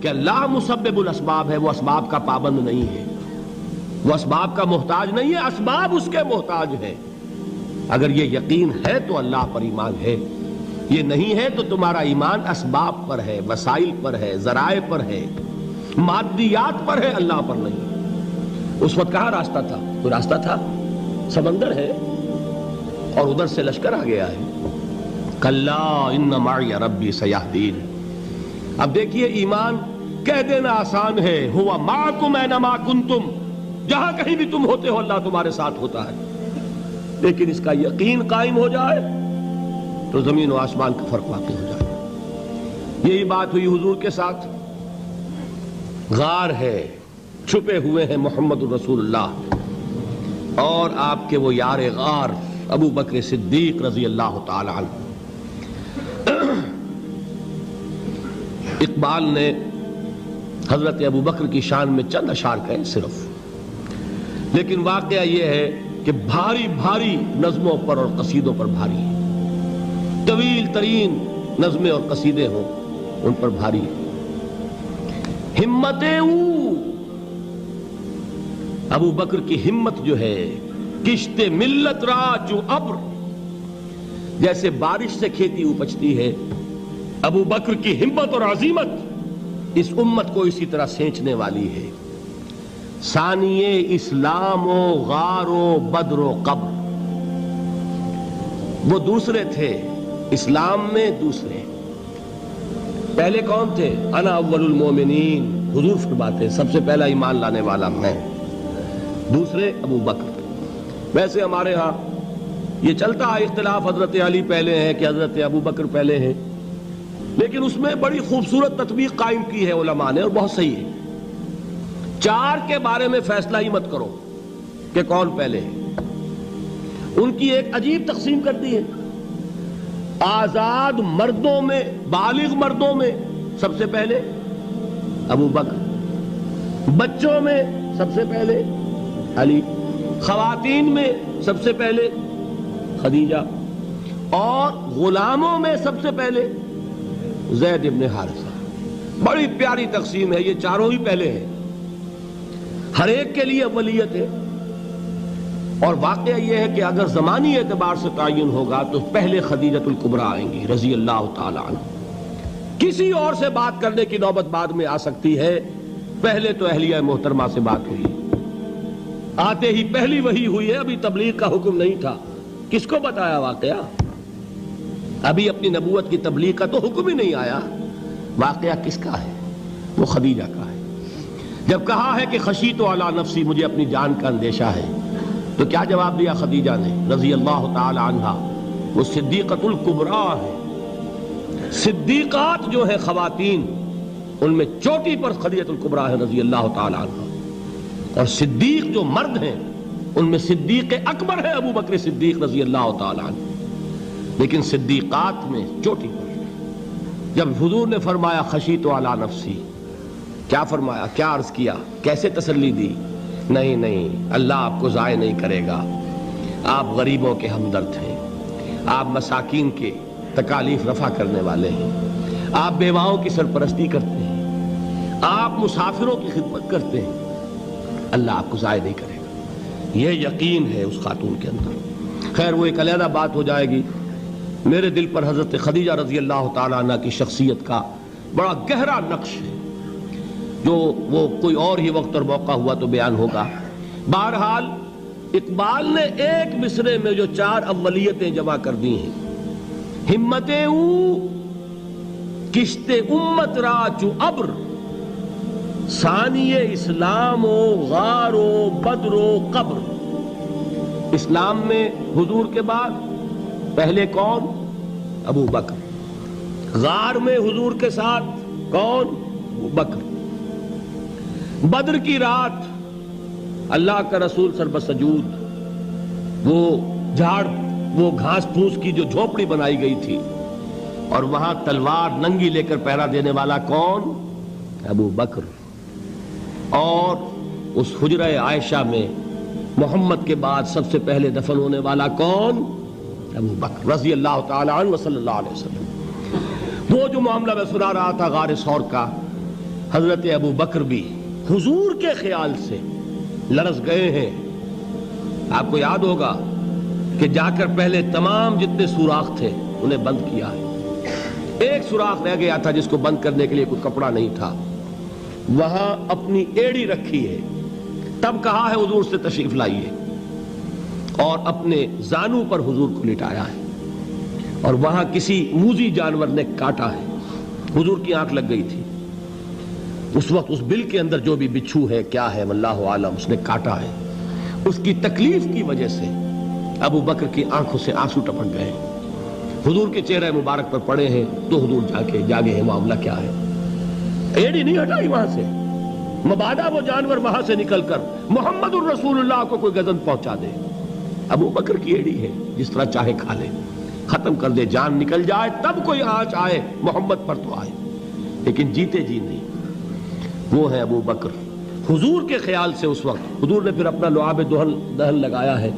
کہ اللہ مسبب الاسباب ہے، وہ اسباب کا پابند نہیں ہے، وہ اسباب کا محتاج نہیں ہے، اسباب اس کے محتاج ہیں۔ اگر یہ یقین ہے تو اللہ پر ایمان ہے، یہ نہیں ہے تو تمہارا ایمان اسباب پر ہے، وسائل پر ہے، ذرائع پر ہے، مادیات پر ہے، اللہ پر نہیں۔ اس وقت کہاں راستہ تھا؟ کوئی راستہ تھا؟ سمندر ہے اور ادھر سے لشکر آ گیا ہے۔ کلا ان معی ربی سیہدین۔ اب دیکھیے ایمان کہہ دینا آسان ہے، ہوا معکم اینما کنتم، جہاں کہیں بھی تم ہوتے ہو اللہ تمہارے ساتھ ہوتا ہے، لیکن اس کا یقین قائم ہو جائے تو زمین و آسمان کا فرق واقع ہو جائے۔ یہی بات ہوئی حضور کے ساتھ۔ غار ہے، چھپے ہوئے ہیں محمد الرسول اللہ اور آپ کے وہ یار غار ابو بکر صدیق رضی اللہ تعالی عنہ۔ اقبال نے حضرت ابو بکر کی شان میں چند اشعار کہے صرف، لیکن واقعہ یہ ہے کہ بھاری بھاری نظموں پر اور قصیدوں پر بھاری ہے، طویل ترین نظمیں اور قصیدے ہوں ان پر بھاری ہے۔ ہمتیں ابو بکر کی ہمت جو ہے، کشت ملت را جو ابر، جیسے بارش سے کھیتی اپجتی ہے، ابو بکر کی ہمت اور عزیمت اس امت کو اسی طرح سینچنے والی ہے۔ ثانی اسلام و غار و بدر و قبر، وہ دوسرے تھے اسلام میں، دوسرے پہلے کون تھے؟ انا اول المومنین، حضور فرماتے ہیں سب سے پہلا ایمان لانے والا میں، دوسرے ابو بکر۔ ویسے ہمارے ہاں یہ چلتا ہے اختلاف، حضرت علی پہلے ہیں کہ حضرت ابو بکر پہلے ہیں، لیکن اس میں بڑی خوبصورت تطبیق قائم کی ہے علماء نے اور بہت صحیح ہے۔ چار کے بارے میں فیصلہ ہی مت کرو کہ کون پہلے ہے، ان کی ایک عجیب تقسیم کر دی ہے۔ آزاد مردوں میں، بالغ مردوں میں سب سے پہلے ابو بکر، بچوں میں سب سے پہلے علی، خواتین میں سب سے پہلے خدیجہ، اور غلاموں میں سب سے پہلے زید ابن حارثہ۔ بڑی پیاری تقسیم ہے، یہ چاروں ہی پہلے ہیں، ہر ایک کے لیے اولیت ہے۔ اور واقعہ یہ ہے کہ اگر زمانی اعتبار سے تعین ہوگا تو پہلے خدیجۃ الکبریٰ آئیں گی رضی اللہ تعالی عنہ۔ کسی اور سے بات کرنے کی نوبت بعد میں آ سکتی ہے، پہلے تو اہلیہ محترمہ سے بات ہوئی، آتے ہی پہلی وحی ہوئی ہے، ابھی تبلیغ کا حکم نہیں تھا۔ کس کو بتایا واقعہ؟ ابھی اپنی نبوت کی تبلیغ کا تو حکم ہی نہیں آیا۔ واقعہ کس کا ہے؟ وہ خدیجہ کا ہے۔ جب کہا ہے کہ خشیت علی نفسی، مجھے اپنی جان کا اندیشہ ہے، تو کیا جواب دیا خدیجہ نے رضی اللہ تعالی عنہا؟ وہ صدیقۃ الکبریٰ ہے۔ صدیقات جو ہے خواتین، ان میں چوٹی پر خدیجۃ الکبریٰ ہے رضی اللہ تعالی عنہا، اور صدیق جو مرد ہیں ان میں صدیق اکبر ہے ابو بکر صدیق رضی اللہ تعالی عنہ، لیکن صدیقات میں چوٹی پر۔ جب حضور نے فرمایا خشیت علی نفسی، کیا فرمایا؟ کیا عرض کیا؟ کیسے تسلی دی؟ نہیں نہیں، اللہ آپ کو ضائع نہیں کرے گا، آپ غریبوں کے ہمدرد ہیں، آپ مساکین کے تکالیف رفع کرنے والے ہیں، آپ بیواؤں کی سرپرستی کرتے ہیں، آپ مسافروں کی خدمت کرتے ہیں، اللہ آپ کو ضائع نہیں کرے گا۔ یہ یقین ہے اس خاتون کے اندر۔ خیر وہ ایک علیحدہ بات ہو جائے گی۔ میرے دل پر حضرت خدیجہ رضی اللہ تعالیٰ عنہ کی شخصیت کا بڑا گہرا نقش ہے، جو وہ کوئی اور ہی وقت اور موقع ہوا تو بیان ہوگا۔ بہرحال اقبال نے ایک مصرے میں جو چار اولیتیں جمع کر دی ہیں، ہمتیں کشت امت را چو ابر، ثانی اسلام و غار و بدر و قبر۔ اسلام میں حضور کے بعد پہلے کون؟ ابو بکر۔ غار میں حضور کے ساتھ کون؟ ابو بکر۔ بدر کی رات اللہ کا رسول سربسجود، وہ جھاڑ، وہ گھاس پھوس کی جو جھوپڑی بنائی گئی تھی، اور وہاں تلوار ننگی لے کر پہرا دینے والا کون؟ ابو بکر۔ اور اس حجرہ عائشہ میں محمد کے بعد سب سے پہلے دفن ہونے والا کون؟ ابو بکر رضی اللہ تعالی عنہ وصلی اللہ علیہ وسلم۔ وہ جو معاملہ میں سنا رہا تھا غار ثور کا، حضرت ابو بکر بھی حضور کے خیال سے لرز گئے ہیں. آپ کو یاد ہوگا کہ جا کر پہلے تمام جتنے سوراخ تھے انہیں بند کیا ہے. ایک سوراخ رہ گیا تھا جس کو بند کرنے کے لیے کوئی کپڑا نہیں تھا. وہاں اپنی ایڑی رکھی ہے. تب کہا ہے حضور سے تشریف لائیے, اور اپنے زانو پر حضور کو لٹایا ہے. اور وہاں کسی موذی جانور نے کاٹا ہے. حضور کی آنکھ لگ گئی تھی. اس وقت اس بل کے اندر جو بھی بچھو ہے کیا ہے واللہ عالم, اس نے کاٹا ہے. اس کی تکلیف کی وجہ سے ابو بکر کی آنکھوں سے آنسو ٹپک گئے. حضور کے چہرے مبارک پر پڑے ہیں تو حضور جاگے ہیں, معاملہ کیا ہے. ایڑی نہیں ہٹائی وہاں سے, مبادا وہ جانور وہاں سے نکل کر محمد الرسول اللہ کو کوئی گزن پہنچا دے. ابو بکر کی ایڑی ہے, جس طرح چاہے کھا لے, ختم کر دے, جان نکل جائے تب کوئی آنچ آئے محمد پر تو آئے, لیکن جیتے جی نہیں. وہ ہے ابو بکر حضور کے خیال سے. اس وقت حضور نے پھر اپنا لعاب دہن لگایا ہے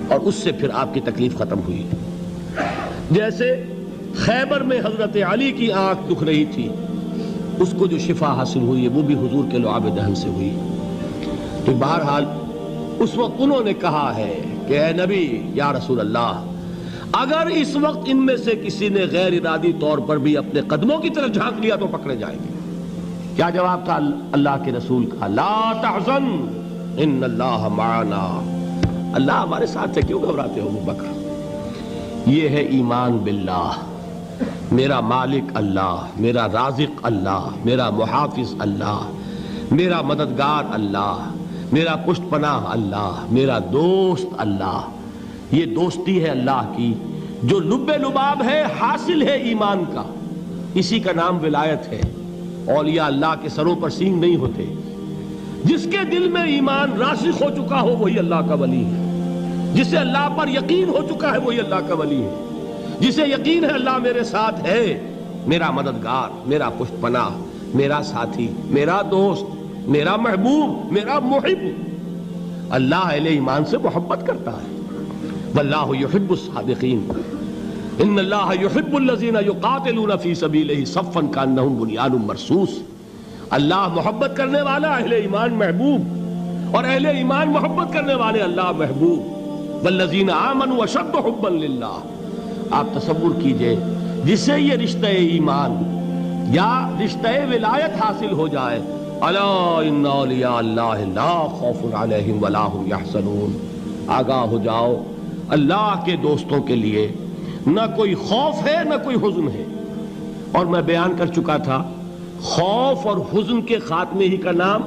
اور اس سے پھر آپ کی تکلیف ختم ہوئی. جیسے خیبر میں حضرت علی کی آنکھ دکھ رہی تھی, اس کو جو شفا حاصل ہوئی ہے وہ بھی حضور کے لعاب دہن سے ہوئی. تو بہرحال اس وقت انہوں نے کہا ہے کہ اے نبی یا رسول اللہ, اگر اس وقت ان میں سے کسی نے غیر ارادی طور پر بھی اپنے قدموں کی طرف جھانک لیا تو پکڑے جائیں گے. کیا جواب تھا اللہ کے رسول کا؟ لا تحزن ان اللہ معنا. اللہ ہمارے ساتھ ہے, کیوں گھبراتے ہو ابو بکر. یہ ہے ایمان باللہ, میرا مالک اللہ, میرا رازق اللہ, میرا محافظ اللہ, میرا مددگار اللہ, میرا پشت پناہ اللہ, میرا دوست اللہ. یہ دوستی ہے اللہ کی جو لب لباب ہے, حاصل ہے ایمان کا. اسی کا نام ولایت ہے. اولیاء اللہ کے سروں پر سینگ نہیں ہوتے. جس کے دل میں ایمان راسخ ہو چکا ہو وہی اللہ کا ولی ہے. جسے اللہ پر یقین ہو چکا ہے وہی اللہ کا ولی ہے. جسے یقین ہے اللہ میرے ساتھ ہے, میرا مددگار, میرا پشت پناہ, میرا ساتھی, میرا دوست, میرا محبوب, میرا محب. اللہ اہل ایمان سے محبت کرتا ہے. واللہ یحب الصادقین. ان اللہ یحب الذین یقاتلون فی سبیلہ صفا کانہم بنیان مرصوص. اللہ محبت کرنے والا, اہل ایمان محبوب, اور اہل ایمان محبت کرنے والے اللہ محبوب. والذین آمنوا اشد حبا للہ. آپ تصور کیجئے جسے یہ رشتہ ایمان یا رشتہ ولایت حاصل ہو جائے, الا ان اولیاء اللہ لا خوف علیہم ولا هم یحزنون. آگاہ ہو جاؤ, اللہ کے دوستوں کے لیے نہ کوئی خوف ہے نہ کوئی حزن ہے. اور میں بیان کر چکا تھا, خوف اور حزن کے خاتمے ہی کا نام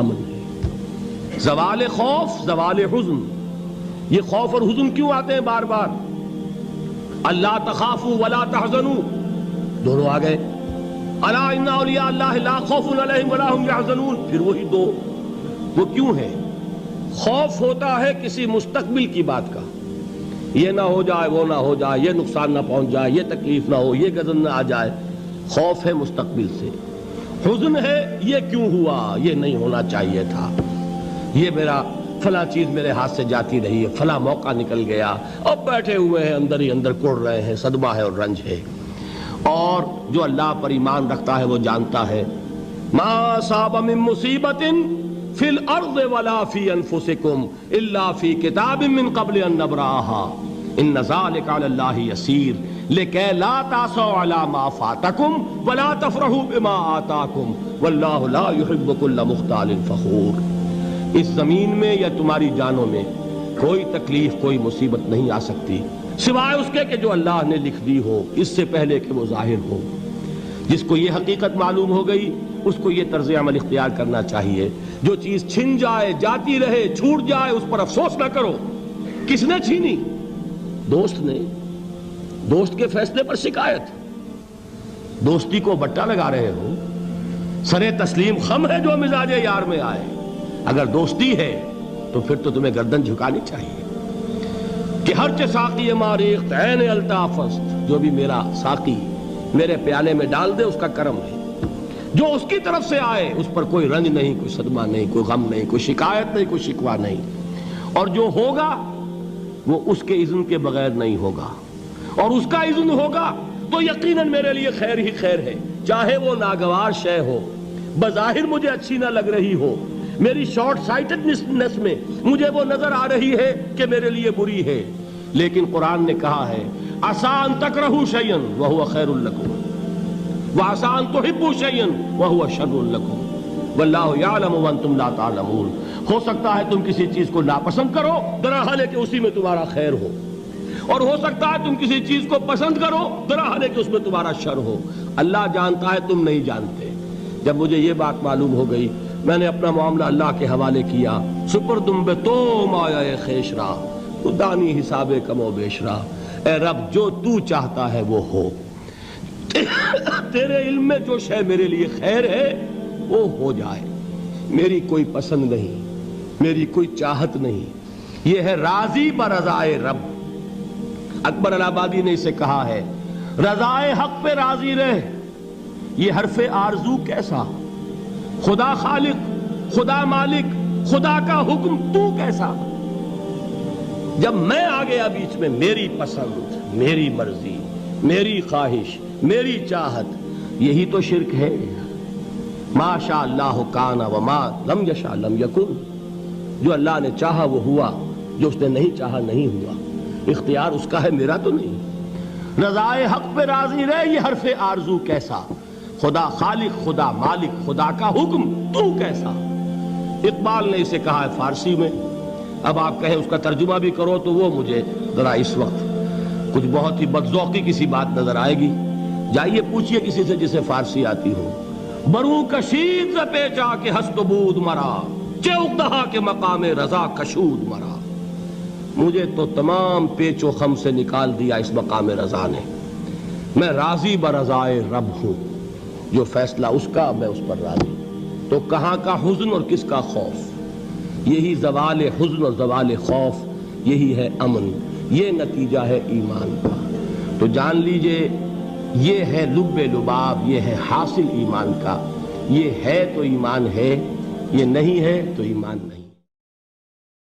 امن ہے. زوال خوف, زوال حزن. یہ خوف اور حزن کیوں آتے ہیں بار بار؟ اللہ تخافوا ولا تحزنوا, دونوں آ گئے. الا ان اولیاء اللہ لا خوف علیہم ولا هم یحزنون, پھر وہی دو. وہ کیوں ہے؟ خوف ہوتا ہے کسی مستقبل کی بات کا, یہ نہ ہو جائے, وہ نہ ہو جائے, یہ نقصان نہ پہنچ جائے, یہ تکلیف نہ ہو, یہ غضب نہ آ جائے. خوف ہے مستقبل سے. حزن ہے یہ کیوں ہوا, یہ نہیں ہونا چاہیے تھا, یہ میرا فلاں چیز میرے ہاتھ سے جاتی رہی ہے, فلاں موقع نکل گیا, اب بیٹھے ہوئے ہیں اندر ہی اندر کڑ رہے ہیں, صدمہ ہے اور رنج ہے. اور جو اللہ پر ایمان رکھتا ہے وہ جانتا ہے ما اصاب من مصیبت فی الارض ولا فی انفسکم الا فی کتاب من قبل ان نبرأها ان ذلک علی اللہ یسیر لکی لا تعصوا علی ما فاتکم ولا تفرحوا بما آتاکم واللہ لا یحب کل مختال فخور. اس زمین میں یا تمہاری جانوں میں کوئی تکلیف, کوئی مصیبت نہیں آ سکتی سوائے اس کے کہ جو اللہ نے لکھ دی ہو, اس سے پہلے کہ وہ ظاہر ہو. جس کو یہ حقیقت معلوم ہو گئی اس کو یہ طرز عمل اختیار کرنا چاہیے. جو چیز چھن جائے, جاتی رہے, چھوٹ جائے, اس پر افسوس نہ کرو. کس نے چھینی؟ دوست نے. دوست کے فیصلے پر شکایت. دوستی کو بٹا لگا رہے ہو, سرے تسلیم خم ہے جو مزاج یار میں آئے. اگر دوستی ہے تو پھر تو تمہیں گردن جھکانی چاہیے کہ ہر چے ساقی ماریخت عین الطافست, جو بھی میرا ساقی میرے پیالے میں ڈال دے اس کا کرم ہے. جو اس کی طرف سے آئے اس پر کوئی رنج نہیں, کوئی صدمہ نہیں, کوئی غم نہیں, کوئی شکایت نہیں, کوئی شکوہ نہیں. اور جو ہوگا وہ اس کے اذن کے بغیر نہیں ہوگا, اور اس کا اذن ہوگا تو یقیناً میرے لیے خیر ہی خیر ہے, چاہے وہ ناگوار شے ہو, بظاہر مجھے اچھی نہ لگ رہی ہو، میری شارٹ سائٹڈنس میں مجھے وہ نظر آ رہی ہے کہ میرے لیے بری ہے، لیکن قرآن نے کہا ہے عسیٰ ان تکرہوا شیئا وہو خیر لکم وعسیٰ ان تحبوا شیئا وہو شر لکم واللہ یعلم وانتم لا تعلمون۔ ہو سکتا ہے تم کسی چیز کو ناپسند کرو درحال ہے کہ اسی میں تمہارا خیر ہو، اور ہو سکتا ہے تم کسی چیز کو پسند کرو درحال ہے کہ اس میں تمہارا شر ہو۔ اللہ جانتا ہے، تم نہیں جانتے۔ جب مجھے یہ بات معلوم ہو گئی، میں نے اپنا معاملہ اللہ کے حوالے کیا۔ سپردم بے تو مایا خیش را تو دانی حساب کم و بیش را، اے رب جو تو چاہتا ہے وہ ہو، تیرے علم میں جو شے میرے لیے خیر ہے وہ ہو جائے، میری کوئی پسند نہیں، میری کوئی چاہت نہیں، یہ ہے راضی برضائے رب۔ اکبر الہ آبادی نے اسے کہا ہے رضائے حق پہ راضی رہ، یہ حرف آرزو کیسا، خدا خالق، خدا مالک، خدا کا حکم تو کیسا۔ جب میں آ گیا بیچ میں، میری پسند، میری مرضی، میری خواہش، میری چاہت، یہی تو شرک ہے۔ ما شاء اللہ کان وما لم یشاء لم یکن، جو اللہ نے چاہا وہ ہوا، جو اس نے نہیں چاہا نہیں ہوا، اختیار اس کا ہے، میرا تو نہیں۔ رضائے حق پہ راضی رہ، یہ حرف آرزو کیسا، خدا خالق، خدا مالک، خدا کا حکم تو کیسا۔ اقبال نے اسے کہا ہے فارسی میں، اب آپ کہیں اس کا ترجمہ بھی کرو تو وہ مجھے ذرا اس وقت کچھ بہت ہی بدذوقی کسی بات نظر آئے گی۔ جائیے پوچھئے کسی سے جسے فارسی آتی ہو، برو کشید ز پیچا کے ہست و بود مرا، چے اقدہا کے مقام رضا کشود مرا۔ مجھے تو تمام پیچ و خم سے نکال دیا اس مقام رضا نے، میں راضی برضائے رب ہوں، جو فیصلہ اس کا میں اس پر راضی۔ تو کہاں کا حزن اور کس کا خوف، یہی زوال حزن اور زوال خوف، یہی ہے امن، یہ نتیجہ ہے ایمان کا۔ تو جان لیجئے یہ ہے لب لباب، یہ ہے حاصل ایمان کا، یہ ہے تو ایمان ہے، یہ نہیں ہے تو ایمان نہیں۔